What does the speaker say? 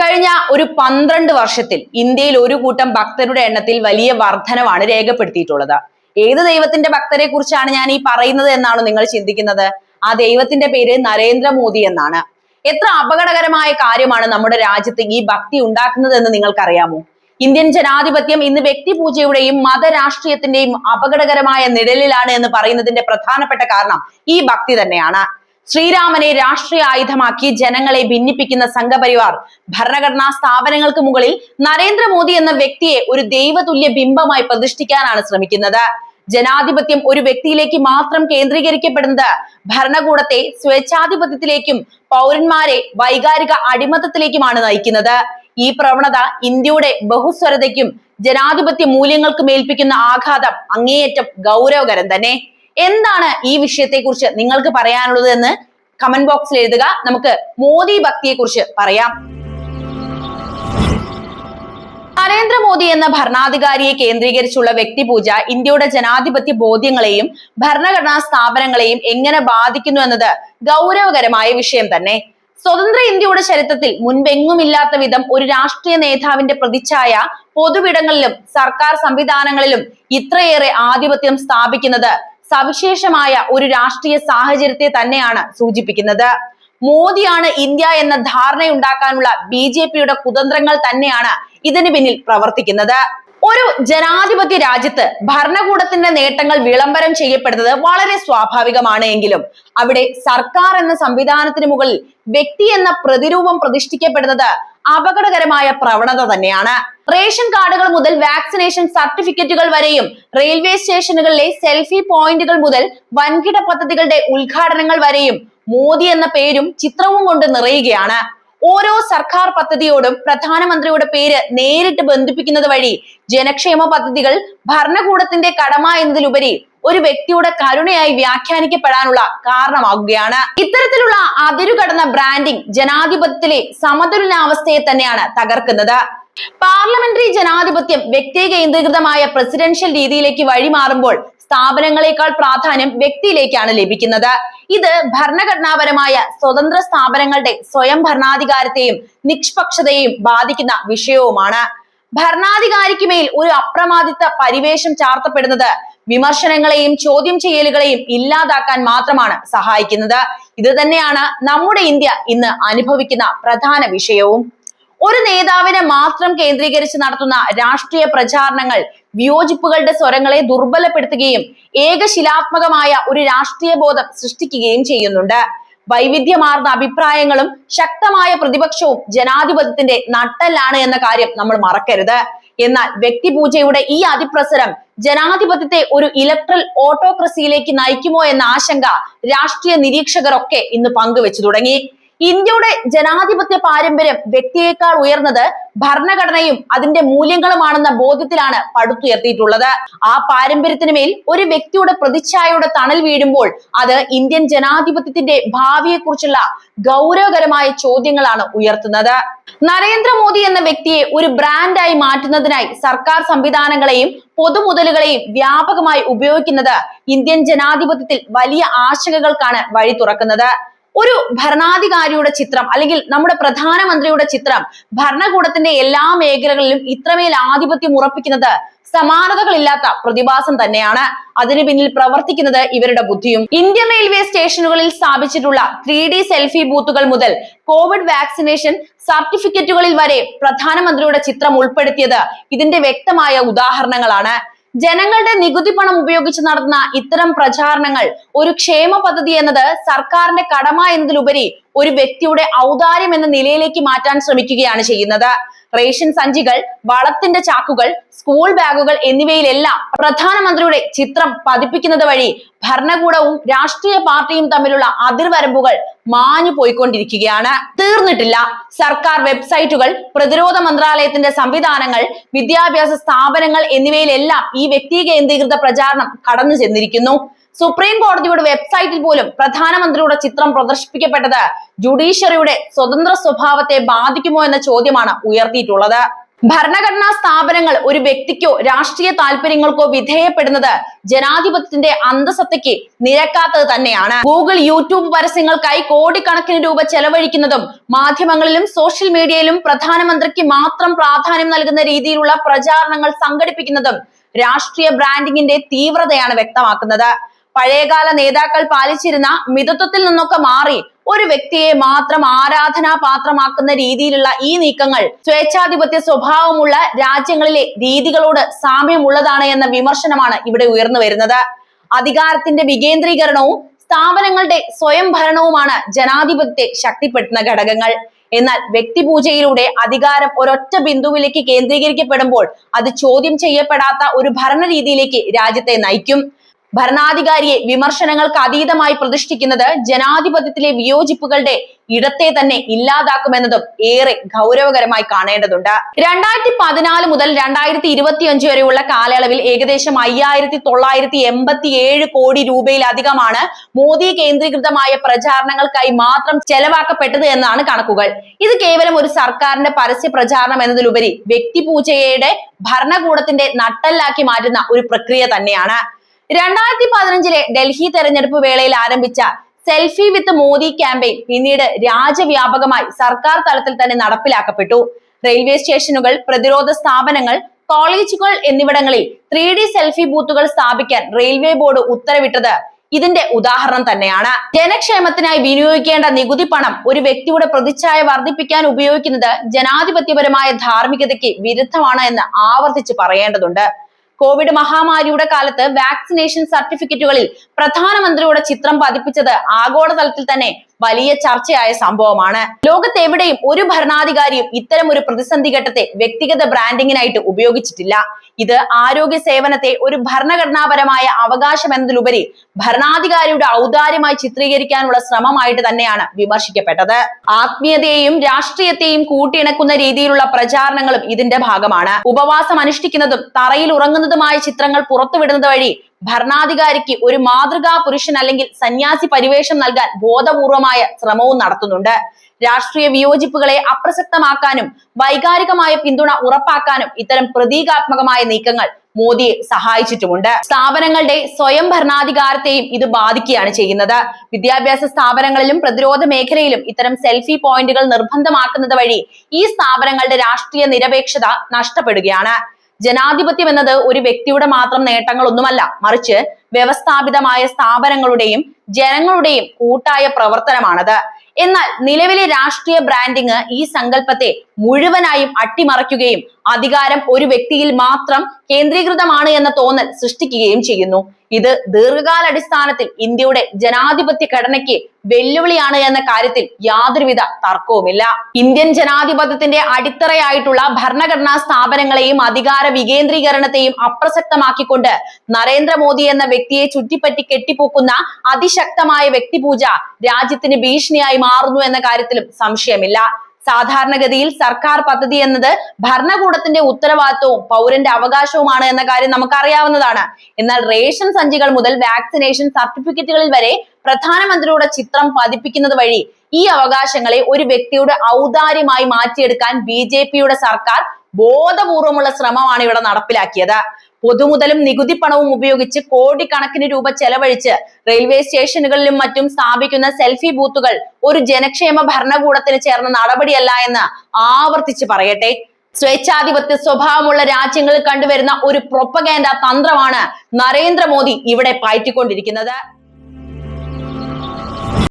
കഴിഞ്ഞ ഒരു 12 വർഷത്തിൽ ഇന്ത്യയിൽ ഒരു കൂട്ടം ഭക്തരുടെ എണ്ണത്തിൽ വലിയ വർധനവാണ് രേഖപ്പെടുത്തിയിട്ടുള്ളത്. ഏത് ദൈവത്തിന്റെ ഭക്തരെ കുറിച്ചാണ് ഞാൻ ഈ പറയുന്നത് എന്നാണോ നിങ്ങൾ ചിന്തിക്കുന്നത്? ആ ദൈവത്തിന്റെ പേര് നരേന്ദ്രമോദി എന്നാണ്. എത്ര അപകടകരമായ കാര്യമാണ് നമ്മുടെ രാജ്യത്ത് ഈ ഭക്തി ഉണ്ടാക്കുന്നത് എന്ന് നിങ്ങൾക്കറിയാമോ? ഇന്ത്യൻ ജനാധിപത്യം ഇന്ന് വ്യക്തിപൂജയുടെയും മതരാഷ്ട്രീയത്തിന്റെയും അപകടകരമായ നിഴലിലാണ് എന്ന് പറയുന്നതിന്റെ പ്രധാനപ്പെട്ട കാരണം ഈ ഭക്തി തന്നെയാണ്. ശ്രീരാമനെ രാഷ്ട്രീയ ആയുധമാക്കി ജനങ്ങളെ ഭിന്നിപ്പിക്കുന്ന സംഘപരിവാർ ഭരണഘടനാ സ്ഥാപനങ്ങൾക്ക് മുകളിൽ നരേന്ദ്രമോദി എന്ന വ്യക്തിയെ ഒരു ദൈവതുല്യ ബിംബമായി പ്രതിഷ്ഠിക്കാനാണ് ശ്രമിക്കുന്നത്. ജനാധിപത്യം ഒരു വ്യക്തിയിലേക്ക് മാത്രം കേന്ദ്രീകരിക്കപ്പെടുന്നത് ഭരണകൂടത്തെ സ്വേച്ഛാധിപത്യത്തിലേക്കും പൗരന്മാരെ വൈകാരിക അടിമത്തത്തിലേക്കുമാണ് നയിക്കുന്നത്. ഈ പ്രവണത ഇന്ത്യയുടെ ബഹുസ്വരതയ്ക്കും ജനാധിപത്യ മൂല്യങ്ങൾക്കും ഏൽപ്പിക്കുന്ന ആഘാതം അങ്ങേയറ്റം ഗൗരവകരം തന്നെ. എന്താണ് ഈ വിഷയത്തെ കുറിച്ച് നിങ്ങൾക്ക് പറയാനുള്ളത് എന്ന് കമന്റ് ബോക്സിൽ എഴുതുക. നമുക്ക് മോദി ഭക്തിയെ കുറിച്ച് പറയാം. നരേന്ദ്രമോദി എന്ന ഭരണാധികാരിയെ കേന്ദ്രീകരിച്ചുള്ള വ്യക്തിപൂജ ഇന്ത്യയുടെ ജനാധിപത്യ ബോധ്യങ്ങളെയും ഭരണഘടനാ സ്ഥാപനങ്ങളെയും എങ്ങനെ ബാധിക്കുന്നു എന്നത് ഗൗരവകരമായ വിഷയം തന്നെ. സ്വതന്ത്ര ഇന്ത്യയുടെ ചരിത്രത്തിൽ മുൻപെങ്ങുമില്ലാത്ത വിധം ഒരു രാഷ്ട്രീയ നേതാവിന്റെ പ്രതിച്ഛായ പൊതുവിടങ്ങളിലും സർക്കാർ സംവിധാനങ്ങളിലും ഇത്രയേറെ ആധിപത്യം സ്ഥാപിക്കുന്നത് സവിശേഷമായ ഒരു രാഷ്ട്രീയ സാഹചര്യത്തെ തന്നെയാണ് സൂചിപ്പിക്കുന്നത്. മോദിയാണ് ഇന്ത്യ എന്ന ധാരണയുണ്ടാക്കാനുള്ള BJPയുടെ കുതന്ത്രങ്ങൾ തന്നെയാണ് ഇതിന് പിന്നിൽ പ്രവർത്തിക്കുന്നത്. ഒരു ജനാധിപത്യ രാജ്യത്ത് ഭരണകൂടത്തിന്റെ നേട്ടങ്ങൾ വിളംബരം ചെയ്യപ്പെടുന്നത് വളരെ സ്വാഭാവികമാണ്. എങ്കിലും അവിടെ സർക്കാർ എന്ന സംവിധാനത്തിന് മുകളിൽ വ്യക്തി എന്ന പ്രതിരൂപം പ്രതിഷ്ഠിക്കപ്പെടുന്നത് അപകടകരമായ പ്രവണത തന്നെയാണ്. റേഷൻ കാർഡുകൾ മുതൽ വാക്സിനേഷൻ സർട്ടിഫിക്കറ്റുകൾ വരെയും റെയിൽവേ സ്റ്റേഷനുകളിലെ സെൽഫി പോയിന്റുകൾ മുതൽ വൻകിട പദ്ധതികളുടെ ഉദ്ഘാടനങ്ങൾ വരെയും മോദി എന്ന പേരും ചിത്രവും കൊണ്ട് നിറയുകയാണ്. ഓരോ സർക്കാർ പദ്ധതിയോടും പ്രധാനമന്ത്രിയുടെ പേര് നേരിട്ട് ബന്ധിപ്പിക്കുന്നത് വഴി ജനക്ഷേമ പദ്ധതികൾ ഭരണകൂടത്തിന്റെ കടമ എന്നതിലുപരി ഒരു വ്യക്തിയുടെ കരുണയായി വ്യാഖ്യാനിക്കപ്പെടാനുള്ള കാരണമാകുകയാണ്. ഇത്തരത്തിലുള്ള അതിരുകടന്ന ബ്രാൻഡിംഗ് ജനാധിപത്യത്തിലെ സമതുലനാവസ്ഥയെ തന്നെയാണ് തകർക്കുന്നത്. പാർലമെന്ററി ജനാധിപത്യം വ്യക്തി കേന്ദ്രീകൃതമായ പ്രസിഡൻഷ്യൽ രീതിയിലേക്ക് വഴിമാറുമ്പോൾ സ്ഥാപനങ്ങളെക്കാൾ പ്രാധാന്യം വ്യക്തിയിലേക്കാണ് ലഭിക്കുന്നത്. ഇത് ഭരണഘടനാപരമായ സ്വതന്ത്ര സ്ഥാപനങ്ങളുടെ സ്വയം ഭരണാധികാരത്തെയും നിഷ്പക്ഷതയെയും ബാധിക്കുന്ന വിഷയവുമാണ്. ഭരണാധികാരിക്ക് മേൽ ഒരു അപ്രമാദിത്വ പരിവേഷം ചാർത്തപ്പെടുന്നത് വിമർശനങ്ങളെയും ചോദ്യം ചെയ്യലുകളെയും ഇല്ലാതാക്കാൻ മാത്രമാണ് സഹായിക്കുന്നത്. ഇത് തന്നെയാണ് നമ്മുടെ ഇന്ത്യ ഇന്ന് അനുഭവിക്കുന്ന പ്രധാന വിഷയവും. ഒരു നേതാവിനെ മാത്രം കേന്ദ്രീകരിച്ച് നടത്തുന്ന രാഷ്ട്രീയ പ്രചാരണങ്ങൾ വിയോജിപ്പുകളുടെ സ്വരങ്ങളെ ദുർബലപ്പെടുത്തുകയും ഏകശിലാത്മകമായ ഒരു രാഷ്ട്രീയ ബോധം സൃഷ്ടിക്കുകയും ചെയ്യുന്നുണ്ട്. വൈവിധ്യമാർന്ന അഭിപ്രായങ്ങളും ശക്തമായ പ്രതിപക്ഷവും ജനാധിപത്യത്തിന്റെ നട്ടെല്ലാണ് എന്ന കാര്യം നമ്മൾ മറക്കരുത്. എന്നാൽ വ്യക്തിപൂജയുടെ ഈ അതിപ്രസരം ജനാധിപത്യത്തെ ഒരു ഇലക്ട്രൽ ഓട്ടോക്രസിയിലേക്ക് നയിക്കുമോ എന്ന ആശങ്ക രാഷ്ട്രീയ നിരീക്ഷകരൊക്കെ ഇന്ന് പങ്കുവെച്ചു തുടങ്ങി. ഇന്ത്യയുടെ ജനാധിപത്യ പാരമ്പര്യം വ്യക്തിയേക്കാൾ ഉയർന്നത് ഭരണഘടനയും അതിന്റെ മൂല്യങ്ങളുമാണെന്ന ബോധ്യത്തിലാണ് പടുത്തുയർത്തിയിട്ടുള്ളത്. ആ പാരമ്പര്യത്തിന് മേൽ ഒരു വ്യക്തിയുടെ പ്രതിച്ഛായയുടെ തണൽ വീഴുമ്പോൾ അത് ഇന്ത്യൻ ജനാധിപത്യത്തിന്റെ ഭാവിയെക്കുറിച്ചുള്ള ഗൗരവകരമായ ചോദ്യങ്ങളാണ് ഉയർത്തുന്നത്. നരേന്ദ്രമോദി എന്ന വ്യക്തിയെ ഒരു ബ്രാൻഡായി മാറ്റുന്നതിനായി സർക്കാർ സംവിധാനങ്ങളെയും പൊതുമുതലുകളെയും വ്യാപകമായി ഉപയോഗിക്കുന്നത് ഇന്ത്യൻ ജനാധിപത്യത്തിൽ വലിയ ആശങ്കകൾക്കാണ് വഴി തുറക്കുന്നത്. ഒരു ഭരണാധികാരിയുടെ ചിത്രം അല്ലെങ്കിൽ നമ്മുടെ പ്രധാനമന്ത്രിയുടെ ചിത്രം ഭരണകൂടത്തിന്റെ എല്ലാ മേഖലകളിലും ഇത്രമേൽ ആധിപത്യം ഉറപ്പിക്കുന്നത് സമാനതകളില്ലാത്ത പ്രതിഭാസം തന്നെയാണ്. അതിനു പിന്നിൽ പ്രവർത്തിക്കുന്നത് ഇവരുടെ ബുദ്ധിയും. ഇന്ത്യൻ റെയിൽവേ സ്റ്റേഷനുകളിൽ സ്ഥാപിച്ചിട്ടുള്ള 3D സെൽഫി ബൂത്തുകൾ മുതൽ കോവിഡ് വാക്സിനേഷൻ സർട്ടിഫിക്കറ്റുകളിൽ വരെ പ്രധാനമന്ത്രിയുടെ ചിത്രം ഉൾപ്പെടുത്തിയത് ഇതിന്റെ വ്യക്തമായ ഉദാഹരണങ്ങളാണ്. ജനങ്ങളുടെ നികുതി പണം ഉപയോഗിച്ച് നടത്തുന്ന ഇത്തരം പ്രചാരണങ്ങൾ ഒരു ക്ഷേമ പദ്ധതി എന്നത് സർക്കാരിന്റെ കടമ എന്നതിലുപരി ഒരു വ്യക്തിയുടെ ഔദാര്യം എന്ന നിലയിലേക്ക് മാറ്റാൻ ശ്രമിക്കുകയാണ് ചെയ്യുന്നത്. റേഷൻ സഞ്ചികൾ, വളത്തിന്റെ ചാക്കുകൾ, സ്കൂൾ ബാഗുകൾ എന്നിവയിലെല്ലാം പ്രധാനമന്ത്രിയുടെ ചിത്രം പതിപ്പിക്കുന്നത് വഴി ഭരണകൂടവും രാഷ്ട്രീയ പാർട്ടിയും തമ്മിലുള്ള അതിർവരമ്പുകൾ മാഞ്ഞു പോയിക്കൊണ്ടിരിക്കുകയാണ്. തീർന്നിട്ടില്ല. സർക്കാർ വെബ്സൈറ്റുകൾ, പ്രതിരോധ മന്ത്രാലയത്തിന്റെ സംവിധാനങ്ങൾ, വിദ്യാഭ്യാസ സ്ഥാപനങ്ങൾ എന്നിവയിലെല്ലാം ഈ വ്യക്തി കേന്ദ്രീകൃത പ്രചാരണം കടന്നു ചെന്നിരിക്കുന്നു. സുപ്രീം കോടതിയുടെ വെബ്സൈറ്റിൽ പോലും പ്രധാനമന്ത്രിയുടെ ചിത്രം പ്രദർശിപ്പിക്കപ്പെട്ടത് ജുഡീഷ്യറിയുടെ സ്വതന്ത്ര സ്വഭാവത്തെ ബാധിക്കുമോ എന്ന ചോദ്യമാണ് ഉയർത്തിയിട്ടുള്ളത്. ഭരണഘടനാ സ്ഥാപനങ്ങൾ ഒരു വ്യക്തിക്കോ രാഷ്ട്രീയ താല്പര്യങ്ങൾക്കോ വിധേയപ്പെടുന്നത് ജനാധിപത്യത്തിന്റെ അന്തസത്തയ്ക്ക് നിരക്കാത്തത് തന്നെയാണ്. ഗൂഗിൾ, യൂട്യൂബ് പരസ്യങ്ങൾക്കായി കോടിക്കണക്കിന് രൂപ ചെലവഴിക്കുന്നതും മാധ്യമങ്ങളിലും സോഷ്യൽ മീഡിയയിലും പ്രധാനമന്ത്രിക്ക് മാത്രം പ്രാധാന്യം നൽകുന്ന രീതിയിലുള്ള പ്രചാരണങ്ങൾ സംഘടിപ്പിക്കുന്നതും രാഷ്ട്രീയ ബ്രാൻഡിങ്ങിന്റെ തീവ്രതയാണ് വ്യക്തമാക്കുന്നത്. പഴയകാല നേതാക്കൾ പാലിച്ചിരുന്ന മിതത്വത്തിൽ നിന്നൊക്കെ മാറി ഒരു വ്യക്തിയെ മാത്രം ആരാധനാപാത്രമാക്കുന്ന രീതിയിലുള്ള ഈ നീക്കങ്ങൾ സ്വേച്ഛാധിപത്യ സ്വഭാവമുള്ള രാജ്യങ്ങളിലെ രീതികളോട് സാമ്യമുള്ളതാണ് എന്ന വിമർശനമാണ് ഇവിടെ ഉയർന്നു വരുന്നത്. അധികാരത്തിന്റെ വികേന്ദ്രീകരണവും സ്ഥാപനങ്ങളുടെ സ്വയം ഭരണവുമാണ് ജനാധിപത്യത്തെ ശക്തിപ്പെടുത്തുന്ന ഘടകങ്ങൾ. എന്നാൽ വ്യക്തിപൂജയിലൂടെ അധികാരം ഒരൊറ്റ ബിന്ദുവിലേക്ക് കേന്ദ്രീകരിക്കപ്പെടുമ്പോൾ അത് ചോദ്യം ചെയ്യപ്പെടാത്ത ഒരു ഭരണരീതിയിലേക്ക് രാജ്യത്തെ നയിക്കും. ഭരണാധികാരിയെ വിമർശനങ്ങൾക്ക് അതീതമായി പ്രതിഷ്ഠിക്കുന്നത് ജനാധിപത്യത്തിലെ വിയോജിപ്പുകളുടെ ഇടത്തെ തന്നെ ഇല്ലാതാക്കുമെന്നതും ഏറെ ഗൗരവകരമായി കാണേണ്ടതുണ്ട്. 2014 മുതൽ 2025 വരെയുള്ള കാലയളവിൽ ഏകദേശം 5987 കോടി രൂപയിലധികമാണ് മോദി കേന്ദ്രീകൃതമായ പ്രചാരണങ്ങൾക്കായി മാത്രം ചെലവാക്കപ്പെട്ടത് എന്നാണ് കണക്കുകൾ. ഇത് കേവലം ഒരു സർക്കാരിന്റെ പരസ്യ പ്രചാരണം എന്നതിലുപരി വ്യക്തിപൂജയുടെ ഭരണകൂടത്തിന്റെ നട്ടെല്ലാക്കി മാറ്റുന്ന ഒരു പ്രക്രിയ തന്നെയാണ്. 2015 ഡൽഹി തെരഞ്ഞെടുപ്പ് വേളയിൽ ആരംഭിച്ച സെൽഫി വിത്ത് മോദി ക്യാമ്പയിൻ പിന്നീട് രാജ്യവ്യാപകമായി സർക്കാർ തലത്തിൽ തന്നെ നടപ്പിലാക്കപ്പെട്ടു. റെയിൽവേ സ്റ്റേഷനുകൾ, പ്രതിരോധ സ്ഥാപനങ്ങൾ, കോളേജുകൾ എന്നിവിടങ്ങളിൽ 3D സെൽഫി ബൂത്തുകൾ സ്ഥാപിക്കാൻ റെയിൽവേ ബോർഡ് ഉത്തരവിട്ടത് ഇതിന്റെ ഉദാഹരണം തന്നെയാണ്. ജനക്ഷേമത്തിനായി വിനിയോഗിക്കേണ്ട നികുതി പണം ഒരു വ്യക്തിയുടെ പ്രതിച്ഛായ വർദ്ധിപ്പിക്കാൻ ഉപയോഗിക്കുന്നത് ജനാധിപത്യപരമായ ധാർമ്മികതയ്ക്ക് വിരുദ്ധമാണ് എന്ന് ആവർത്തിച്ച് പറയേണ്ടതുണ്ട്. കോവിഡ് മഹാമാരിയുടെ കാലത്ത് വാക്സിനേഷൻ സർട്ടിഫിക്കറ്റുകളിൽ പ്രധാനമന്ത്രിയുടെ ചിത്രം പതിപ്പിച്ചത് ആഗോളതലത്തിൽ തന്നെ വലിയ ചർച്ചയായ സംഭവമാണ്. ലോകത്തെവിടെയും ഒരു ഭരണാധികാരിയും ഇത്തരം ഒരു പ്രതിസന്ധി ഘട്ടത്തെ വ്യക്തിഗത ബ്രാൻഡിങ്ങിനായിട്ട് ഉപയോഗിച്ചിട്ടില്ല. ഇത് ആരോഗ്യ സേവനത്തെ ഒരു ഭരണഘടനാപരമായ അവകാശം എന്നതിലുപരി ഭരണാധികാരിയുടെ ഔദാര്യമായി ചിത്രീകരിക്കാനുള്ള ശ്രമമായിട്ട് തന്നെയാണ് വിമർശിക്കപ്പെട്ടത്. ആത്മീയതയെയും രാഷ്ട്രീയത്തെയും കൂട്ടിയിണക്കുന്ന രീതിയിലുള്ള പ്രചാരണങ്ങളും ഇതിന്റെ ഭാഗമാണ്. ഉപവാസം അനുഷ്ഠിക്കുന്നതും തറയിൽ ഉറങ്ങുന്നതുമായ ചിത്രങ്ങൾ പുറത്തുവിടുന്നത് വഴി ഭരണാധികാരിക്ക് ഒരു മാതൃകാ പുരുഷൻ അല്ലെങ്കിൽ സന്യാസി പരിവേഷം നൽകാൻ ബോധപൂർവമായ ശ്രമവും നടത്തുന്നുണ്ട്. രാഷ്ട്രീയ വിയോജിപ്പുകളെ അപ്രസക്തമാക്കാനും വൈകാരികമായ പിന്തുണ ഉറപ്പാക്കാനും ഇത്തരം പ്രതീകാത്മകമായ നീക്കങ്ങൾ മോദിയെ സഹായിച്ചിട്ടുമുണ്ട്. സ്ഥാപനങ്ങളുടെ സ്വയം ഭരണാധികാരത്തെയും ഇത് ബാധിക്കുകയാണ് ചെയ്യുന്നത്. വിദ്യാഭ്യാസ സ്ഥാപനങ്ങളിലും പ്രതിരോധ മേഖലയിലും ഇത്തരം സെൽഫി പോയിന്റുകൾ നിർബന്ധമാക്കുന്നത് വഴി ഈ സ്ഥാപനങ്ങളുടെ രാഷ്ട്രീയ നിരപേക്ഷത നഷ്ടപ്പെടുകയാണ്. ജനാധിപത്യം എന്നത് ഒരു വ്യക്തിയുടെ മാത്രം നേട്ടങ്ങളൊന്നുമല്ല, മറിച്ച് വ്യവസ്ഥാപിതമായ സ്ഥാപനങ്ങളുടെയും ജനങ്ങളുടെയും കൂട്ടായ പ്രവർത്തനമാണത്. എന്നാൽ നിലവിലെ രാഷ്ട്രീയ ബ്രാൻഡിങ് ഈ സങ്കല്പത്തെ മുഴുവനായും അട്ടിമറിക്കുകയും അധികാരം ഒരു വ്യക്തിയിൽ മാത്രം കേന്ദ്രീകൃതമാണ് എന്ന തോന്നൽ സൃഷ്ടിക്കുകയും ചെയ്യുന്നു. ഇത് ദീർഘകാലാടിസ്ഥാനത്തിൽ ഇന്ത്യയുടെ ജനാധിപത്യ ഘടനയ്ക്ക് വെല്ലുവിളിയാണ് എന്ന കാര്യത്തിൽ യാതൊരുവിധ തർക്കവുമില്ല. ഇന്ത്യൻ ജനാധിപത്യത്തിന്റെ അടിത്തറയായിട്ടുള്ള ഭരണഘടനാ സ്ഥാപനങ്ങളെയും അധികാര വികേന്ദ്രീകരണത്തെയും അപ്രസക്തമാക്കിക്കൊണ്ട് നരേന്ദ്രമോദി എന്ന വ്യക്തിയെ ചുറ്റിപ്പറ്റി കെട്ടിപ്പൊക്കുന്ന അതിശക്തമായ വ്യക്തിപൂജ രാജ്യത്തിന് ഭീഷണിയായി മാറുന്നു എന്ന കാര്യത്തിലും സംശയമില്ല. സാധാരണഗതിയിൽ സർക്കാർ പദ്ധതി എന്നത് ഭരണകൂടത്തിന്റെ ഉത്തരവാദിത്വവും പൗരന്റെ അവകാശവുമാണ് എന്ന കാര്യം നമുക്കറിയാവുന്നതാണ്. എന്നാൽ റേഷൻ സഞ്ചികൾ മുതൽ വാക്സിനേഷൻ സർട്ടിഫിക്കറ്റുകളിൽ വരെ പ്രധാനമന്ത്രിയുടെ ചിത്രം പതിപ്പിക്കുന്നത് വഴി ഈ അവകാശങ്ങളെ ഒരു വ്യക്തിയുടെ ഔദാര്യമായി മാറ്റിയെടുക്കാൻ BJP-യുടെ സർക്കാർ ബോധപൂർവമുള്ള ശ്രമമാണ് ഇവിടെ നടപ്പിലാക്കിയത്. പൊതുമുതലും നികുതി പണവും ഉപയോഗിച്ച് കോടിക്കണക്കിന് രൂപ ചെലവഴിച്ച് റെയിൽവേ സ്റ്റേഷനുകളിലും മറ്റും സ്ഥാപിക്കുന്ന സെൽഫി ബൂത്തുകൾ ഒരു ജനക്ഷേമ ഭരണകൂടത്തിന് ചേർന്ന നടപടിയല്ല എന്ന് ആവർത്തിച്ച് പറയട്ടെ. സ്വേച്ഛാധിപത്യ സ്വഭാവമുള്ള രാജ്യങ്ങളിൽ കണ്ടുവരുന്ന ഒരു പ്രൊപ്പഗാൻഡ തന്ത്രമാണ് നരേന്ദ്രമോദി ഇവിടെ പയറ്റിക്കൊണ്ടിരിക്കുന്നത്.